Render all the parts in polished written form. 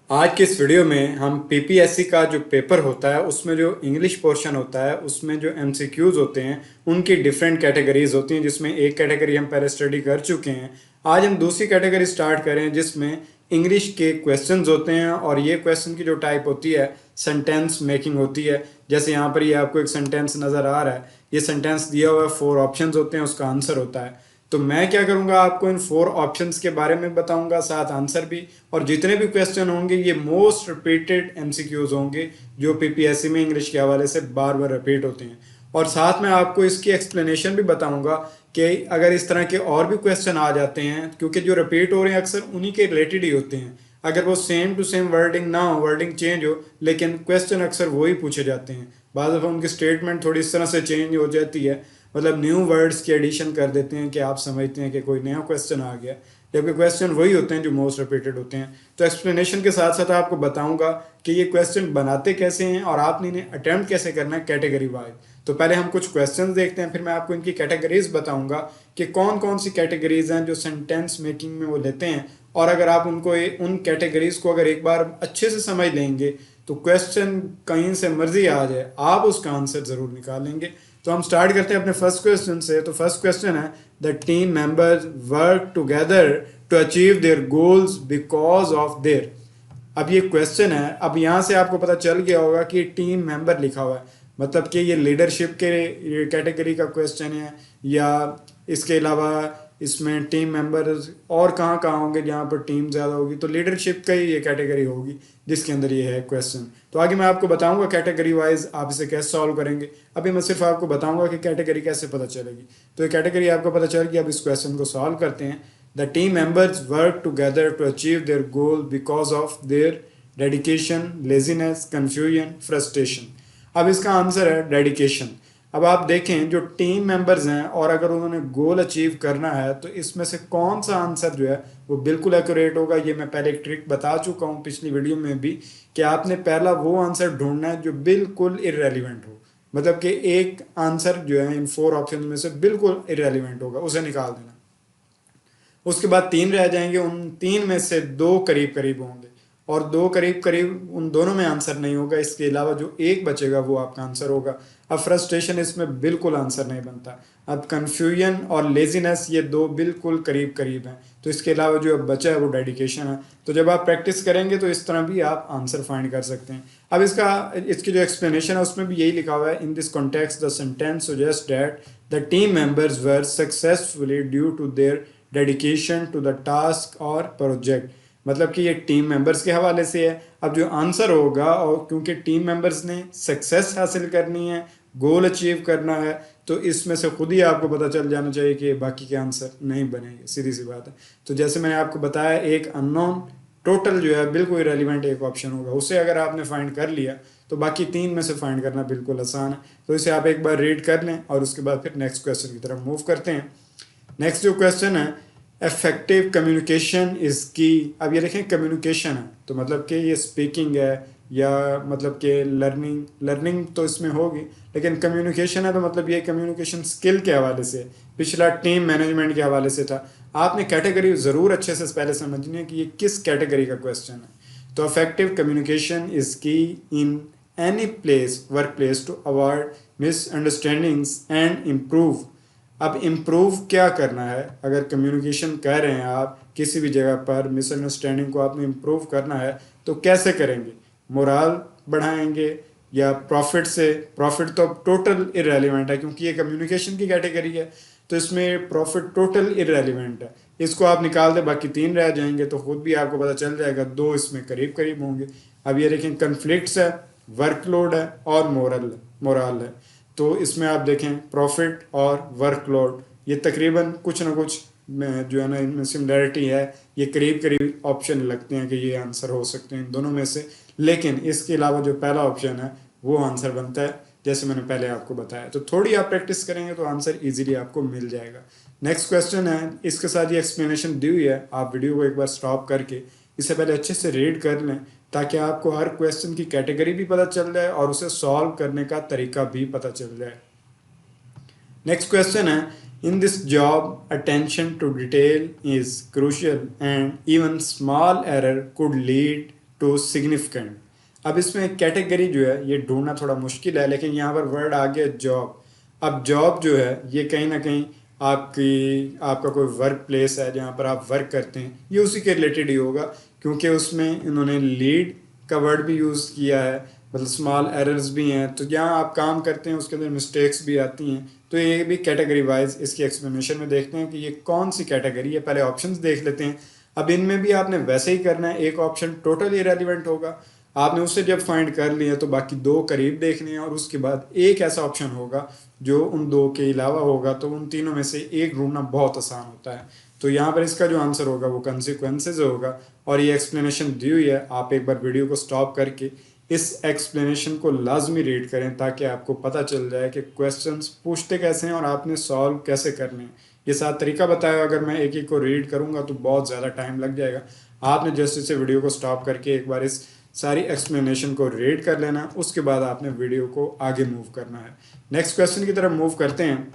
आज के इस वीडियो में हम पीपीएससी का जो पेपर होता है उसमें जो इंग्लिश पोर्शन होता है उसमें जो एमसीक्यूज होते हैं उनकी डिफरेंट कैटेगरीज होती हैं, जिसमें एक कैटेगरी हम पहले स्टडी कर चुके हैं। आज हम दूसरी कैटेगरी स्टार्ट करें जिसमें इंग्लिश के क्वेश्चंस होते हैं, और ये क्वेश्चन की जो टाइप होती है सेंटेंस मेकिंग होती है। जैसे यहाँ पर ये आपको एक सेंटेंस नज़र आ रहा है, ये सेंटेंस दिया हुआ है, 4 ऑप्शंस होते हैं, उसका आंसर होता है। तो मैं क्या करूंगा, आपको इन 4 ऑप्शंस के बारे में बताऊंगा, साथ आंसर भी। और जितने भी क्वेश्चन होंगे ये मोस्ट रिपीटेड एमसीक्यूज होंगे जो पीपीएससी में इंग्लिश के हवाले से बार बार रिपीट होते हैं। और साथ में आपको इसकी एक्सप्लेनेशन भी बताऊंगा कि अगर इस तरह के और भी क्वेश्चन आ जाते हैं, क्योंकि जो रिपीट हो रहे हैं अक्सर उन्हीं के रिलेटेड ही होते हैं। अगर वो सेम टू सेम वर्डिंग ना हो, वर्डिंग चेंज हो, लेकिन क्वेश्चन अक्सर वही पूछे जाते हैं। बाद दफ़ा उनकी स्टेटमेंट थोड़ी इस तरह से चेंज हो जाती है, मतलब न्यू वर्ड्स की एडिशन कर देते हैं कि आप समझते हैं कि कोई नया क्वेश्चन आ गया, जबकि क्वेश्चन वही होते हैं जो मोस्ट रिपीटेड होते हैं। तो एक्सप्लेनेशन के साथ साथ आपको बताऊंगा कि ये क्वेश्चन बनाते कैसे हैं और आपने इन्हें अटेम्प्ट कैसे करना है कैटेगरी वाइज। तो पहले हम कुछ क्वेश्चंस देखते हैं, फिर मैं आपको इनकी कैटेगरीज बताऊंगा कि कौन कौन सी कैटेगरीज हैं जो सेंटेंस मेकिंग में वो लेते हैं। और अगर आप उनको उन कैटेगरीज को अगर एक बार अच्छे से समझ लेंगे तो क्वेश्चन कहीं से मर्जी आ जाए आप उसका आंसर ज़रूर निकालेंगे। तो हम स्टार्ट करते हैं अपने फर्स्ट क्वेश्चन से। तो फर्स्ट क्वेश्चन है, the team members work together to achieve their goals because of their. अब ये क्वेश्चन है, अब यहाँ से आपको पता चल गया होगा कि टीम मेंबर लिखा हुआ है, मतलब कि ये लीडरशिप के कैटेगरी का क्वेश्चन है, या इसके अलावा इसमें टीम मेंबर्स और कहाँ कहाँ होंगे जहाँ पर टीम ज़्यादा होगी, तो लीडरशिप का ही ये कैटेगरी होगी जिसके अंदर ये है क्वेश्चन। तो आगे मैं आपको बताऊंगा कैटेगरी वाइज आप इसे कैसे सॉल्व करेंगे। अभी मैं सिर्फ आपको बताऊंगा कि कैटेगरी कैसे पता चलेगी। तो ये कैटेगरी आपको पता चल गई। अब इस क्वेश्चन को सॉल्व करते हैं। The team members work together to achieve their goal because of their dedication, laziness, confusion, frustration. अब इसका आंसर है डेडिकेशन। अब आप देखें जो टीम मेंबर्स हैं और अगर उन्होंने गोल अचीव करना है तो इसमें से कौन सा आंसर जो है वो बिल्कुल एक्यूरेट होगा। ये मैं पहले एक ट्रिक बता चुका हूँ पिछली वीडियो में भी, कि आपने पहला वो आंसर ढूंढना है जो बिल्कुल इररेलेवेंट हो, मतलब कि एक आंसर जो है इन 4 ऑप्शन में से बिल्कुल इररेलेवेंट होगा, उसे निकाल देना। उसके बाद 3 रह जाएंगे, उन 3 में से 2 करीब करीब होंगे और 2 करीब करीब उन दोनों में आंसर नहीं होगा। इसके अलावा जो एक बचेगा वो आपका आंसर होगा। अब फ्रस्ट्रेशन इसमें बिल्कुल आंसर नहीं बनता। अब कन्फ्यूजन और लेजीनेस ये 2 बिल्कुल करीब करीब हैं। तो इसके अलावा जो अब बचा है वो डेडिकेशन है। तो जब आप प्रैक्टिस करेंगे तो इस तरह भी आप आंसर फाइंड कर सकते हैं। अब इसकी जो एक्सप्लेनेशन है उसमें भी यही लिखा हुआ है, in this context the sentence suggest that the team members were successfully due to their dedication to the task और प्रोजेक्ट। मतलब कि ये टीम मेंबर्स के हवाले से है। अब जो आंसर होगा, और क्योंकि टीम मेंबर्स ने सक्सेस हासिल करनी है, गोल अचीव करना है, तो इसमें से खुद ही आपको पता चल जाना चाहिए कि बाकी के आंसर नहीं बनेंगे, सीधी सी बात है। तो जैसे मैंने आपको बताया, एक अननोन टोटल जो है बिल्कुल इरेलीवेंट एक ऑप्शन होगा, उसे अगर आपने फाइंड कर लिया तो बाकी 3 में से फाइंड करना बिल्कुल आसान है। तो इसे आप एक बार रीड कर लें और उसके बाद फिर नेक्स्ट क्वेश्चन की तरफ मूव करते हैं। नेक्स्ट जो क्वेश्चन है, इफेक्टिव कम्युनिकेशन इज़ की। अब ये देखें कम्युनिकेशन है तो मतलब कि ये स्पीकिंग है, या मतलब कि लर्निंग तो इसमें होगी, लेकिन कम्युनिकेशन है तो मतलब ये कम्युनिकेशन स्किल के हवाले से। पिछला टीम मैनेजमेंट के हवाले से था। आपने कैटेगरी ज़रूर अच्छे से पहले समझनी है कि ये किस कैटेगरी का क्वेश्चन है। तो effective communication is key in any place, work place, to avoid misunderstandings and improve. अब इम्प्रूव क्या करना है, अगर कम्युनिकेशन कर रहे हैं आप किसी भी जगह पर, मिसअंडरस्टैंडिंग को आपने इम्प्रूव करना है तो कैसे करेंगे? मोराल बढ़ाएंगे या प्रॉफिट से? प्रॉफिट तो टोटल इररेलेवेंट है क्योंकि ये कम्युनिकेशन की कैटेगरी है, तो इसमें प्रॉफिट टोटल इररेलेवेंट है। इसको आप निकाल दें, बाकी 3 रह जाएंगे, तो खुद भी आपको पता चल जाएगा 2 इसमें करीब करीब होंगे। अब ये देखें कन्फ्लिक्ट्स है, वर्कलोड है और मोराल है। तो इसमें आप देखें प्रॉफिट और वर्कलोड ये तकरीबन कुछ ना कुछ जो है ना इनमें सिमिलैरिटी है, ये करीब करीब ऑप्शन लगते हैं कि ये आंसर हो सकते हैं इन दोनों में से। लेकिन इसके अलावा जो पहला ऑप्शन है वो आंसर बनता है, जैसे मैंने पहले आपको बताया। तो थोड़ी आप प्रैक्टिस करेंगे तो आंसर इजीली आपको मिल जाएगा। नेक्स्ट क्वेश्चन है, इसके साथ ये एक्सप्लेनेशन दी हुई है, आप वीडियो को एक बार स्टॉप करके इसे पहले अच्छे से रीड कर लें ताकि आपको हर क्वेश्चन की कैटेगरी भी पता चल जाए और उसे सॉल्व करने का तरीका भी पता चल जाए। नेक्स्ट क्वेश्चन है, in this job attention to detail is crucial and even small error could lead to significant. अब इसमें कैटेगरी जो है ये ढूंढना थोड़ा मुश्किल है, लेकिन यहाँ पर वर्ड आ गया जॉब। अब जॉब जो है ये कहीं ना कहीं आपका कोई वर्क प्लेस है जहाँ पर आप वर्क करते हैं, ये उसी के रिलेटेड ही होगा, क्योंकि उसमें इन्होंने लीड का वर्ड भी यूज़ किया है, मतलब स्मॉल एरर्स भी हैं, तो जहाँ आप काम करते हैं उसके अंदर मिस्टेक्स भी आती हैं। तो ये भी कैटेगरी वाइज इसकी एक्सप्लेनेशन में देखते हैं कि ये कौन सी कैटेगरी है। पहले ऑप्शंस देख लेते हैं। अब इनमें भी आपने वैसे ही करना है, एक ऑप्शन टोटली इरेलीवेंट होगा, आपने उससे जब फाइंड कर लिया तो बाकी दो करीब देखने हैं, और उसके बाद एक ऐसा ऑप्शन होगा जो उन दो के अलावा होगा, तो उन तीनों में से एक ढूंढना बहुत आसान होता है। तो यहाँ पर इसका जो आंसर होगा वो कंसिक्वेंसेज होगा, और ये एक्सप्लेनेशन दी हुई है। आप एक बार वीडियो को स्टॉप करके इस एक्सप्लेनेशन को लाजमी रीड करें, ताकि आपको पता चल जाए कि क्वेश्चंस पूछते कैसे हैं और आपने सॉल्व कैसे करने हैं। ये 7 तरीका बताया, अगर मैं एक एक को रीड करूँगा तो बहुत ज़्यादा टाइम लग जाएगा। आपने जस्ट इसे वीडियो को स्टॉप करके एक बार इस सारी एक्सप्लेनेशन को रीड कर लेना, उसके बाद आपने वीडियो को आगे मूव करना है। नेक्स्ट क्वेश्चन की तरफ मूव करते हैं।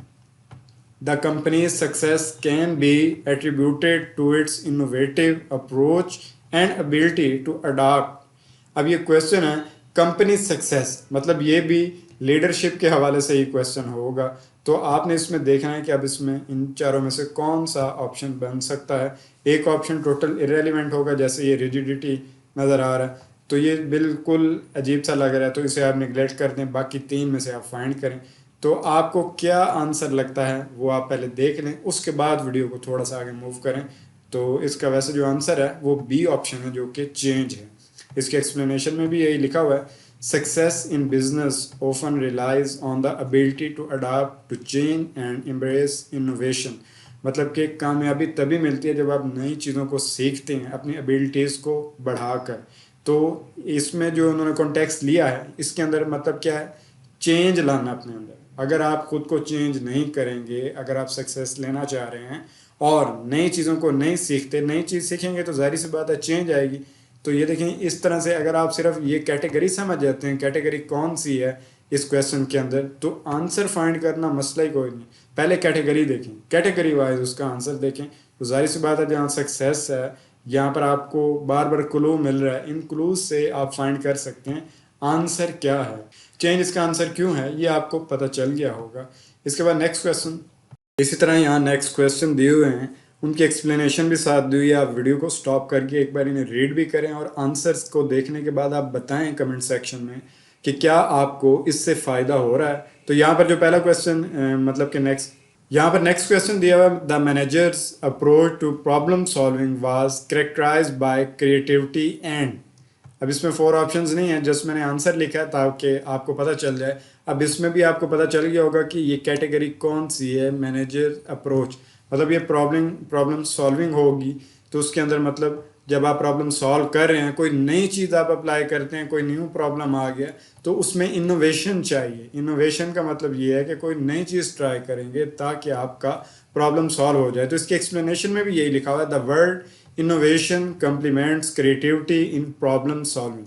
The company's success can be attributed to its innovative approach and ability to adopt. अब ये क्वेश्चन है कंपनी सक्सेस, मतलब ये भी लीडरशिप के हवाले से ही क्वेश्चन होगा। तो आपने इसमें देखना है कि अब इसमें इन चारों में से कौन सा ऑप्शन बन सकता है। एक ऑप्शन टोटल इरेलीवेंट होगा, जैसे ये रिजिडिटी नज़र आ रहा है, तो ये बिल्कुल अजीब सा लग रहा है, तो इसे आप निगलेक्ट कर दें। बाकी 3 में से आप फाइंड करें। तो आपको क्या आंसर लगता है वो आप पहले देख लें, उसके बाद वीडियो को थोड़ा सा आगे मूव करें। तो इसका वैसे जो आंसर है वो बी ऑप्शन है, जो कि चेंज है। इसके एक्सप्लेनेशन में भी यही लिखा हुआ है, success in business often relies on the ability to adapt to change and embrace innovation. मतलब कि कामयाबी तभी मिलती है जब आप नई चीज़ों को सीखते हैं, अपनी एबिलिटीज़ को बढ़ाकर। तो इसमें जो उन्होंने कॉन्टेक्स्ट लिया है, इसके अंदर मतलब क्या है, चेंज लाना अपने अंदर। अगर आप खुद को चेंज नहीं करेंगे, अगर आप सक्सेस लेना चाह रहे हैं और नई चीज़ों को नहीं सीखते, नई चीज़ सीखेंगे तो जाहिर सी बात है चेंज आएगी। तो ये देखें, इस तरह से अगर आप सिर्फ ये कैटेगरी समझ जाते हैं, कैटेगरी कौन सी है इस क्वेश्चन के अंदर, तो आंसर फाइंड करना मसला ही कोई नहीं। पहले कैटेगरी देखें, कैटेगरी वाइज उसका आंसर देखें, तो जाहिर सी बात है जहाँ सक्सेस है यहाँ पर आपको बार बार क्लू मिल रहा है, इन क्लूज से आप फाइंड कर सकते हैं आंसर क्या है। चेंज इसका आंसर क्यों है ये आपको पता चल गया होगा। इसके बाद नेक्स्ट क्वेश्चन, इसी तरह यहाँ नेक्स्ट क्वेश्चन दिए हुए हैं, उनकी एक्सप्लेनेशन भी साथ दी हुई है। आप वीडियो को स्टॉप करके एक बार इन्हें रीड भी करें, और आंसर्स को देखने के बाद आप बताएं कमेंट सेक्शन में कि क्या आपको इससे फ़ायदा हो रहा है। तो यहाँ पर जो पहला क्वेश्चन मतलब कि यहाँ पर नेक्स्ट क्वेश्चन दिया हुआ है, the manager's approach to problem solving was characterized by creativity and. अब इसमें 4 ऑप्शंस नहीं है, जस्ट मैंने आंसर लिखा है ताकि आपको पता चल जाए। अब इसमें भी आपको पता चल गया होगा कि ये कैटेगरी कौन सी है, मैनेजर अप्रोच। मतलब ये प्रॉब्लम सॉल्विंग होगी, तो उसके अंदर मतलब जब आप प्रॉब्लम सॉल्व कर रहे हैं, कोई नई चीज़ आप अप्लाई करते हैं, कोई न्यू प्रॉब्लम आ गया, तो उसमें इनोवेशन चाहिए। इनोवेशन का मतलब ये है कि कोई नई चीज़ ट्राई करेंगे ताकि आपका प्रॉब्लम सॉल्व हो जाए। तो इसके एक्सप्लेनेशन में भी यही लिखा हुआ है, the word innovation compliments creativity in problem solving.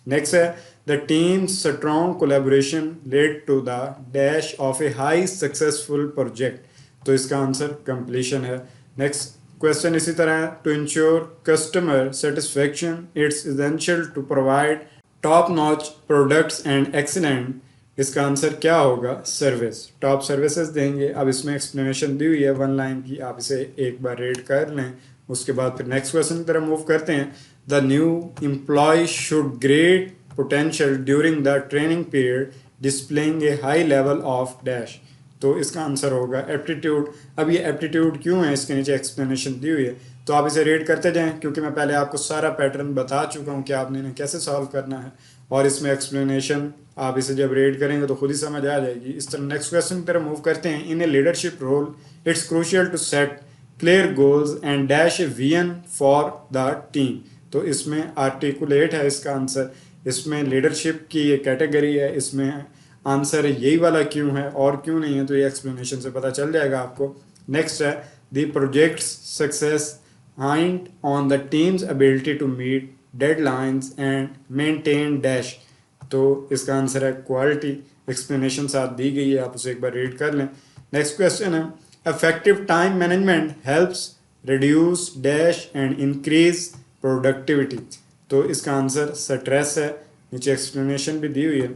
Next है, the teams strong collaboration led to the dash of a high successful project. तो इसका आंसर कंप्लीशन है। नेक्स्ट क्वेश्चन इसी तरह है, to ensure customer satisfaction it's essential to provide top notch products and excellent. इसका answer क्या होगा, service, top services देंगे। अब इसमें एक्सप्लेनेशन दी हुई है 1 लाइन की, आप इसे एक बार रीड कर लें, उसके बाद फिर नेक्स्ट क्वेश्चन की तरफ मूव करते हैं। The new employ should great potential during the training period displaying A high level of dash. तो इसका आंसर होगा एप्टीट्यूड। अब ये एप्टीट्यूड क्यों है, इसके नीचे एक्सप्लेनेशन दी हुई है, तो आप इसे रीड करते जाएं, क्योंकि मैं पहले आपको सारा पैटर्न बता चुका हूँ कि आपने इन्हें कैसे सॉल्व करना है, और इसमें एक्सप्लेनेशन आप इसे जब रीड करेंगे तो खुद ही समझ आ जाएगी। इस तरह नेक्स्ट क्वेश्चन की तरफ मूव करते हैं। In a leadership role it's crucial to set clear goals and dash a vision for the team. तो इसमें आर्टिकुलेट है इसका आंसर। इसमें लीडरशिप की ये कैटेगरी है, इसमें आंसर यही वाला क्यों है और क्यों नहीं है, तो ये एक्सप्लेनेशन से पता चल जाएगा आपको। नेक्स्ट है, the project success hinged on the team's ability to meet deadlines and maintain dash. तो इसका आंसर है क्वालिटी। एक्सप्लेनेशन साथ दी गई है, आप उसे एक बार रीड कर लें। नेक्स्ट क्वेश्चन है, effective time management helps reduce dash and increase productivity. तो इसका आंसर स्ट्रेस है। नीचे एक्सप्लेनेशन भी दी हुई है।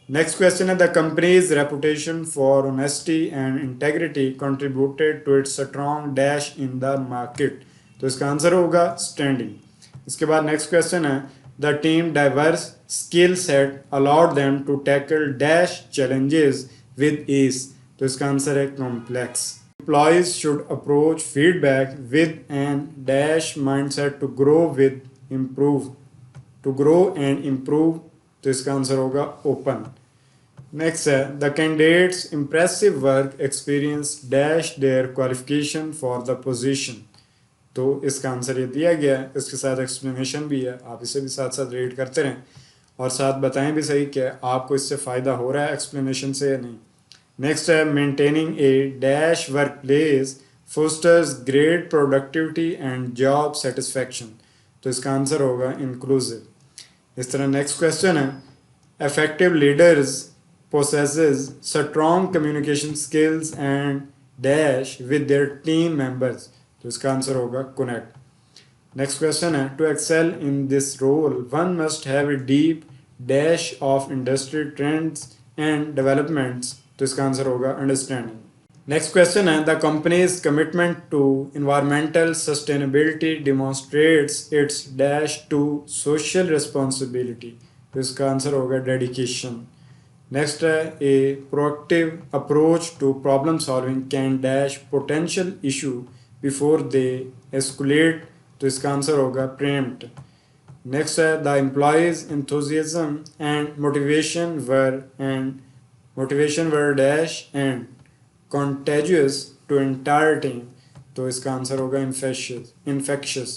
नेक्स्ट क्वेश्चन है the company's reputation for honesty and integrity contributed to its strong dash in the market. तो इसका आंसर होगा स्टैंडिंग। इसके बाद नेक्स्ट क्वेश्चन है the team diverse skill set allowed them to tackle dash challenges with ease. तो इसका answer है complex. Employees should approach feedback with an dash mindset to grow and improve। तो इसका answer होगा open. Next है the candidates impressive work experience dash there qualification for the position. तो इसका answer ये दिया गया है, इसके साथ एक्सप्लेनेशन भी है, आप इसे भी साथ साथ रीड करते रहें और साथ बताएं भी सही कि आपको इससे फ़ायदा हो रहा है एक्सप्लेनेशन से या नहीं। नेक्स्ट है maintaining A dash work place fosters great productivity and job satisfaction. तो इसका आंसर होगा इंक्लूसिव। इस तरह नेक्स्ट क्वेश्चन है effective leaders possesses strong communication skills and dash with their team members। तो इसका आंसर होगा connect। नेक्स्ट क्वेश्चन है to excel in this role one must have a deep dash of industry trends and developments। तो इसका answer होगा understanding। Next question है the company's commitment to environmental sustainability demonstrates its dash to social responsibility. तो इसका answer होगा dedication. Next है a proactive approach to problem solving can dash potential issue before they escalate. तो इसका answer होगा preempt. Next है the employee's enthusiasm and motivation were dash and contagious to entire team। तो इसका answer होगा infectious।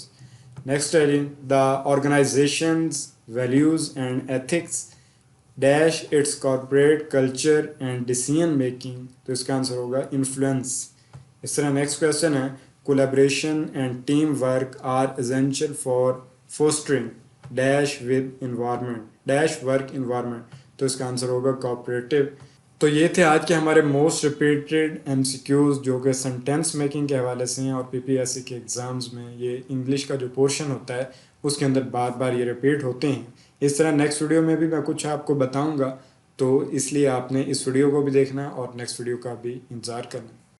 Next है the organization's values and ethics dash its corporate culture and decision making। तो इसका आंसर होगा influence। इस तरह नेक्स्ट क्वेश्चन है collaboration and teamwork are essential for fostering dash work environment। तो इसका आंसर होगा cooperative। तो ये थे आज के हमारे मोस्ट रिपीटेड एमसीक्यूज़ जो कि सेंटेंस मेकिंग के हवाले से हैं और पीपीएससी के एग्ज़ाम्स में ये इंग्लिश का जो पोर्शन होता है उसके अंदर बार बार ये रिपीट होते हैं। इस तरह नेक्स्ट वीडियो में भी मैं कुछ आपको बताऊंगा, तो इसलिए आपने इस वीडियो को भी देखना और नेक्स्ट वीडियो का भी इंतज़ार करना।